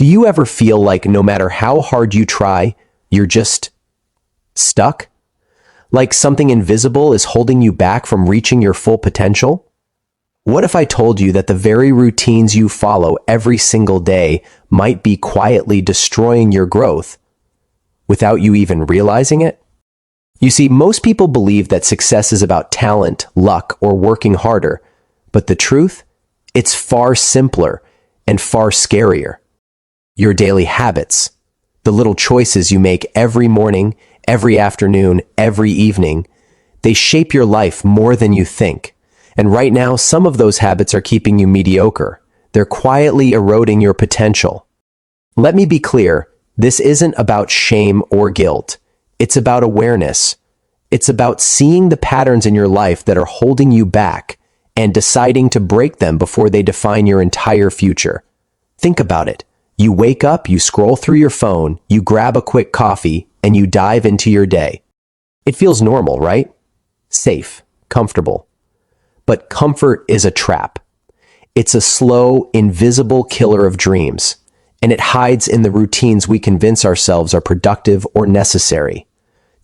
Do you ever feel like no matter how hard you try, you're just stuck? Like something invisible is holding you back from reaching your full potential? What if I told you that the very routines you follow every single day might be quietly destroying your growth without you even realizing it? You see, most people believe that success is about talent, luck, or working harder, but the truth? It's far simpler and far scarier. Your daily habits, the little choices you make every morning, every afternoon, every evening, they shape your life more than you think. And right now, some of those habits are keeping you mediocre. They're quietly eroding your potential. Let me be clear, this isn't about shame or guilt. It's about awareness. It's about seeing the patterns in your life that are holding you back and deciding to break them before they define your entire future. Think about it. You wake up, you scroll through your phone, you grab a quick coffee, and you dive into your day. It feels normal, right? Safe, comfortable. But comfort is a trap. It's a slow, invisible killer of dreams, and it hides in the routines we convince ourselves are productive or necessary.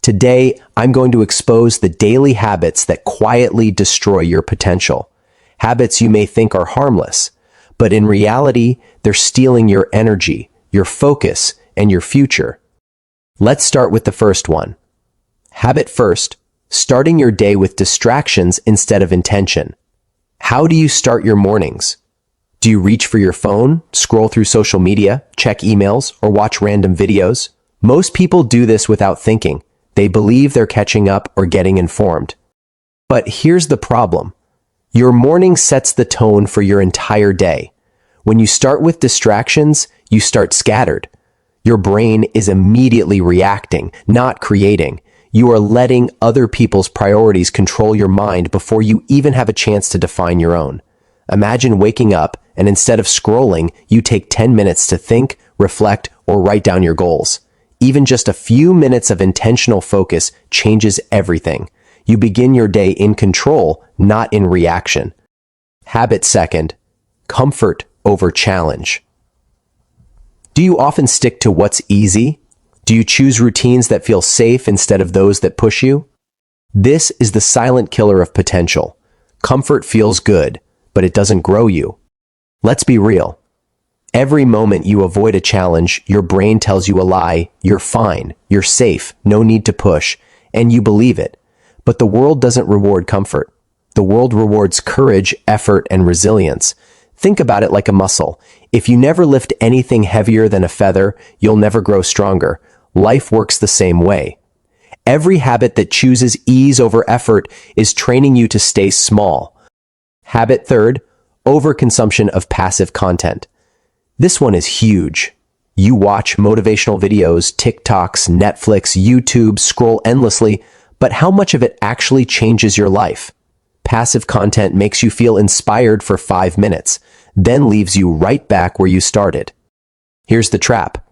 Today, I'm going to expose the daily habits that quietly destroy your potential. Habits you may think are harmless, but in reality, they're stealing your energy, your focus, and your future. Let's start with the first one. Habit first, starting your day with distractions instead of intention. How do you start your mornings? Do you reach for your phone, scroll through social media, check emails, or watch random videos? Most people do this without thinking. They believe they're catching up or getting informed. But here's the problem. Your morning sets the tone for your entire day. When you start with distractions, you start scattered. Your brain is immediately reacting, not creating. You are letting other people's priorities control your mind before you even have a chance to define your own. Imagine waking up and instead of scrolling, you take 10 minutes to think, reflect, or write down your goals. Even just a few minutes of intentional focus changes everything. You begin your day in control, not in reaction. Habit second, comfort over challenge. Do you often stick to what's easy? Do you choose routines that feel safe instead of those that push you? This is the silent killer of potential. Comfort feels good, but it doesn't grow you. Let's be real. Every moment you avoid a challenge, your brain tells you a lie. You're fine, you're safe, no need to push, and you believe it. But the world doesn't reward comfort. The world rewards courage, effort, and resilience. Think about it like a muscle. If you never lift anything heavier than a feather, you'll never grow stronger. Life works the same way. Every habit that chooses ease over effort is training you to stay small. Habit third, overconsumption of passive content. This one is huge. You watch motivational videos, TikToks, Netflix, YouTube, scroll endlessly, but how much of it actually changes your life? Passive content makes you feel inspired for 5 minutes, then leaves you right back where you started. Here's the trap.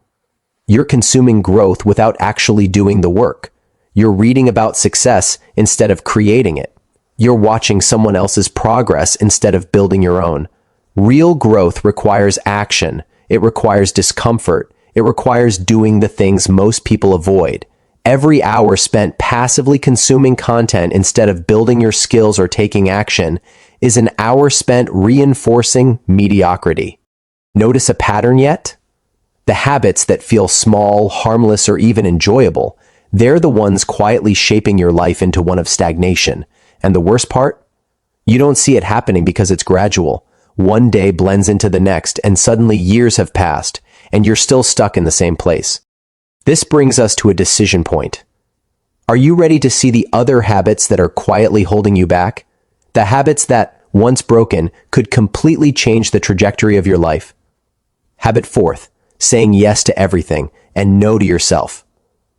You're consuming growth without actually doing the work. You're reading about success instead of creating it. You're watching someone else's progress instead of building your own. Real growth requires action. It requires discomfort. It requires doing the things most people avoid. Every hour spent passively consuming content instead of building your skills or taking action is an hour spent reinforcing mediocrity. Notice a pattern yet? The habits that feel small, harmless, or even enjoyable, they're the ones quietly shaping your life into one of stagnation. And the worst part? You don't see it happening because it's gradual. One day blends into the next, and suddenly years have passed, and you're still stuck in the same place. This brings us to a decision point. Are you ready to see the other habits that are quietly holding you back? The habits that, once broken, could completely change the trajectory of your life? Habit fourth, saying yes to everything and no to yourself.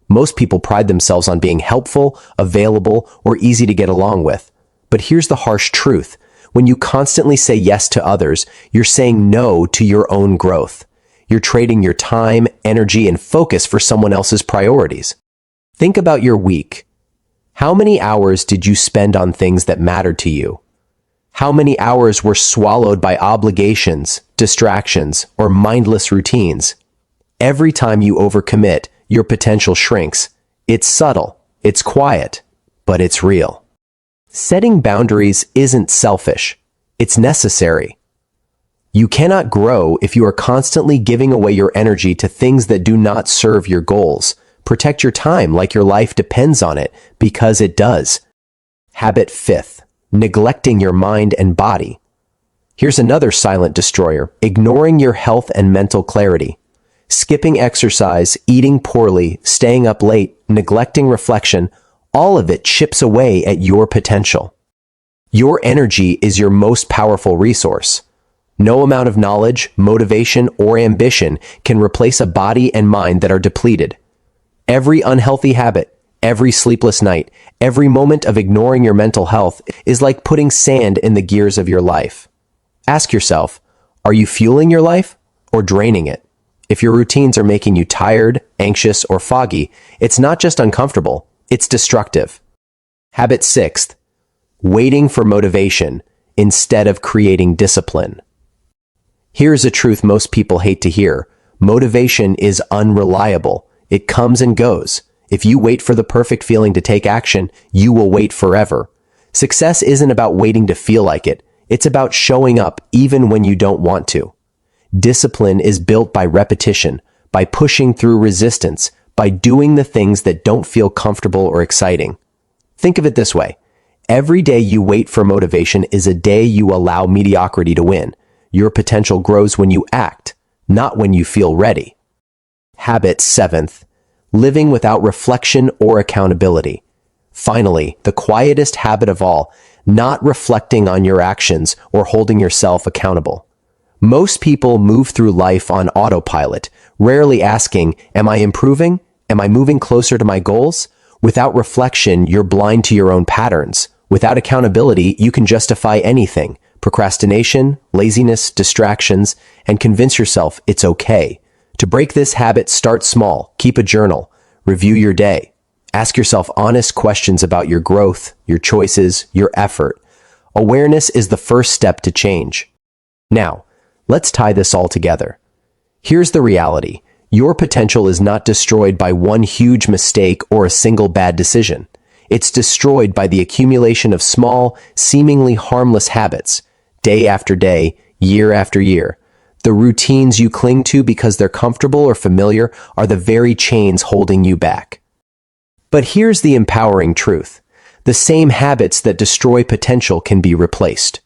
Most people pride themselves on being helpful, available, or easy to get along with. But here's the harsh truth. When you constantly say yes to others, you're saying no to your own growth. You're trading your time, energy, and focus for someone else's priorities. Think about your week. How many hours did you spend on things that mattered to you? How many hours were swallowed by obligations, distractions, or mindless routines? Every time you overcommit, your potential shrinks. It's subtle, it's quiet, but it's real. Setting boundaries isn't selfish, it's necessary. You cannot grow if you are constantly giving away your energy to things that do not serve your goals. Protect your time like your life depends on it, because it does. Habit 5, neglecting your mind and body. Here's another silent destroyer, ignoring your health and mental clarity. Skipping exercise, eating poorly, staying up late, neglecting reflection, all of it chips away at your potential. Your energy is your most powerful resource. No amount of knowledge, motivation, or ambition can replace a body and mind that are depleted. Every unhealthy habit, every sleepless night, every moment of ignoring your mental health is like putting sand in the gears of your life. Ask yourself, are you fueling your life or draining it? If your routines are making you tired, anxious, or foggy, it's not just uncomfortable, it's destructive. Habit 6, waiting for motivation instead of creating discipline. Here's a truth most people hate to hear. Motivation is unreliable. It comes and goes. If you wait for the perfect feeling to take action, you will wait forever. Success isn't about waiting to feel like it. It's about showing up even when you don't want to. Discipline is built by repetition, by pushing through resistance, by doing the things that don't feel comfortable or exciting. Think of it this way. Every day you wait for motivation is a day you allow mediocrity to win. Your potential grows when you act, not when you feel ready. Habit 7, living without reflection or accountability. Finally, the quietest habit of all, not reflecting on your actions or holding yourself accountable. Most people move through life on autopilot, rarely asking, am I improving? Am I moving closer to my goals? Without reflection, you're blind to your own patterns. Without accountability, you can justify anything, procrastination, laziness, distractions, and convince yourself it's okay. To break this habit, start small, keep a journal, review your day. Ask yourself honest questions about your growth, your choices, your effort. Awareness is the first step to change. Now, let's tie this all together. Here's the reality. Your potential is not destroyed by one huge mistake or a single bad decision. It's destroyed by the accumulation of small, seemingly harmless habits, day after day, year after year. The routines you cling to because they're comfortable or familiar are the very chains holding you back. But here's the empowering truth. The same habits that destroy potential can be replaced.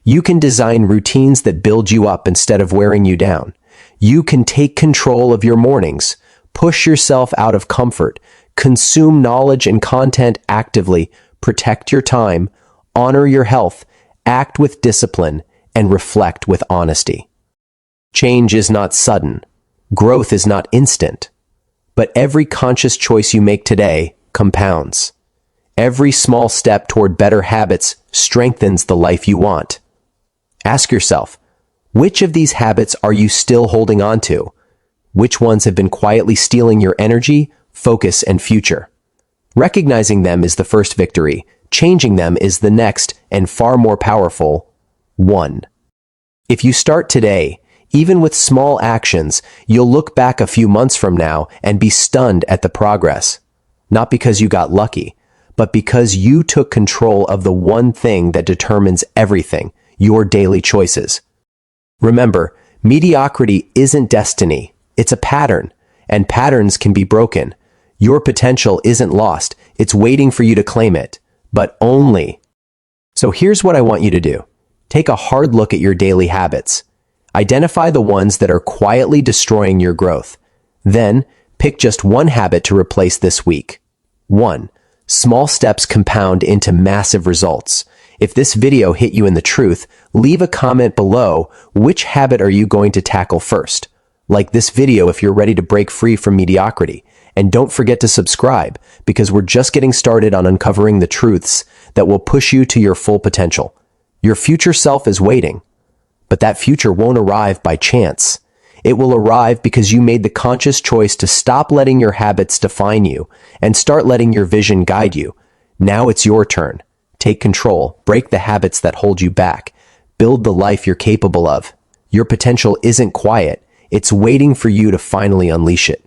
You can design routines that build you up instead of wearing you down. You can take control of your mornings, push yourself out of comfort, consume knowledge and content actively, protect your time, honor your health, act with discipline, and reflect with honesty. Change is not sudden. Growth is not instant. But every conscious choice you make today compounds. Every small step toward better habits strengthens the life you want. Ask yourself, which of these habits are you still holding on to? Which ones have been quietly stealing your energy, focus, and future? Recognizing them is the first victory. Changing them is the next and far more powerful one. If you start today, even with small actions, you'll look back a few months from now and be stunned at the progress. Not because you got lucky, but because you took control of the one thing that determines everything, your daily choices. Remember, mediocrity isn't destiny, it's a pattern, and patterns can be broken. Your potential isn't lost, it's waiting for you to claim it, but only. So here's what I want you to do. Take a hard look at your daily habits. Identify the ones that are quietly destroying your growth. Then, pick just one habit to replace this week. 1. Small steps compound into massive results. If this video hit you in the truth, leave a comment below. Which habit are you going to tackle first? Like this video if you're ready to break free from mediocrity. And don't forget to subscribe, because we're just getting started on uncovering the truths that will push you to your full potential. Your future self is waiting, but that future won't arrive by chance. It will arrive because you made the conscious choice to stop letting your habits define you and start letting your vision guide you. Now it's your turn. take control, break the habits that hold you back, build the life you're capable of. Your potential isn't quiet, it's waiting for you to finally unleash it.